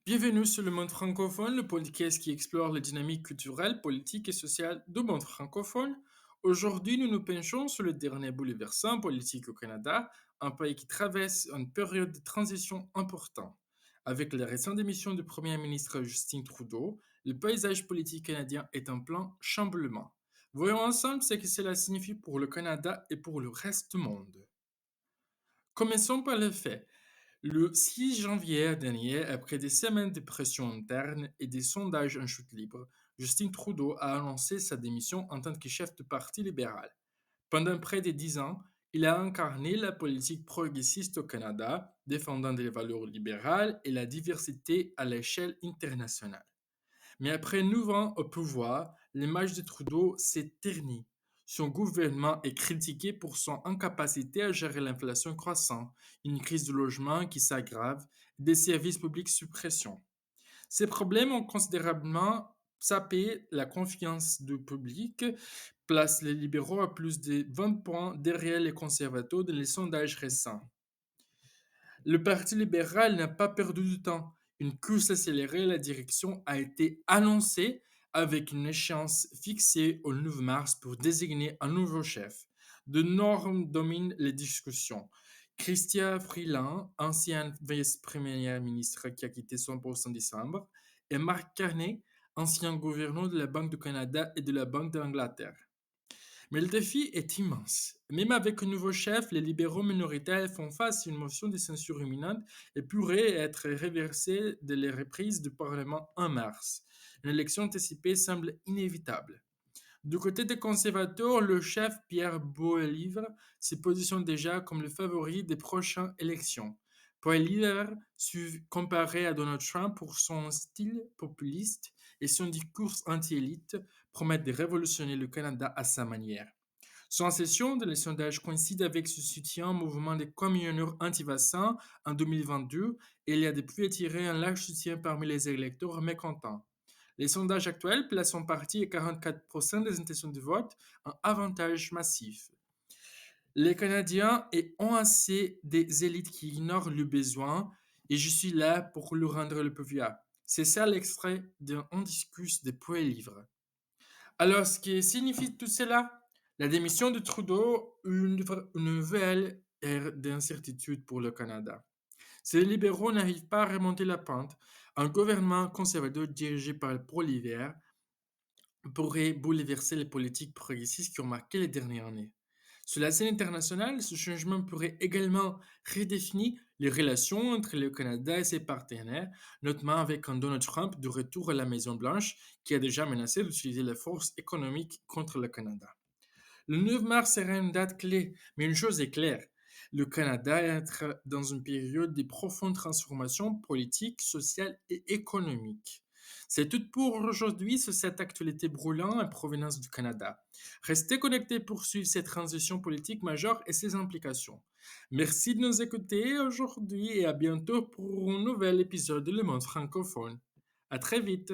Bienvenue sur le monde francophone, le podcast qui explore les dynamiques culturelles, politiques et sociales du monde francophone. Aujourd'hui, nous nous penchons sur le dernier bouleversement politique au Canada, un pays qui traverse une période de transition importante. Avec la récente démission du Premier ministre Justin Trudeau, le paysage politique canadien est en plein chamboulement. Voyons ensemble ce que cela signifie pour le Canada et pour le reste du monde. Commençons par les faits. Le 6 janvier dernier, après des semaines de pression interne et des sondages en chute libre, Justin Trudeau a annoncé sa démission en tant que chef du Parti libéral. Pendant près de 10 ans, il a incarné la politique progressiste au Canada, défendant des valeurs libérales et la diversité à l'échelle internationale. Mais après 9 ans au pouvoir, l'image de Trudeau s'est ternie. Son gouvernement est critiqué pour son incapacité à gérer l'inflation croissante, une crise du logement qui s'aggrave, des services publics sous pression. Ces problèmes ont considérablement sapé la confiance du public, place les libéraux à plus de 20 points derrière les conservateurs dans les sondages récents. Le Parti libéral n'a pas perdu du temps. Une course accélérée à la direction a été annoncée avec une échéance fixée au 9 mars pour désigner un nouveau chef. De normes dominent les discussions. Chrystia Freeland, ancienne vice-première ministre qui a quitté son poste en décembre, et Mark Carney, ancien gouverneur de la Banque du Canada et de la Banque d'Angleterre. Mais le défi est immense. Même avec un nouveau chef, les libéraux minoritaires font face à une motion de censure imminente et pourraient être réversés dès les reprises du Parlement en mars. Une élection anticipée semble inévitable. Du côté des conservateurs, le chef Pierre Poilievre se positionne déjà comme le favori des prochaines élections. Poilievre se comparé à Donald Trump pour son style populiste et son discours anti-élite promet de révolutionner le Canada à sa manière. Son accession dans les sondages coïncide avec ce soutien au mouvement des camionneurs anti-vaccins en 2022 et il a depuis attiré un large soutien parmi les électeurs mécontents. Les sondages actuels placent son parti à 44% des intentions de vote, un avantage massif. Les Canadiens ont assez des élites qui ignorent le besoin et je suis là pour leur rendre le pouvoir. C'est ça l'extrait d'un discours de Poilievre. Alors, ce qui signifie tout cela, la démission de Trudeau, une nouvelle ère d'incertitude pour le Canada. Si les libéraux n'arrivent pas à remonter la pente, un gouvernement conservateur dirigé par le pro-l'hiver pourrait bouleverser les politiques progressistes qui ont marqué les dernières années. Sur la scène internationale, ce changement pourrait également redéfinir les relations entre le Canada et ses partenaires, notamment avec un Donald Trump de retour à la Maison-Blanche qui a déjà menacé d'utiliser la force économique contre le Canada. Le 9 mars sera une date clé, mais une chose est claire. Le Canada entre dans une période de profonde transformation politique, sociale et économique. C'est tout pour aujourd'hui sur cette actualité brûlante en provenance du Canada. Restez connectés pour suivre cette transition politique majeure et ses implications. Merci de nous écouter aujourd'hui et à bientôt pour un nouvel épisode de Le Monde francophone. À très vite.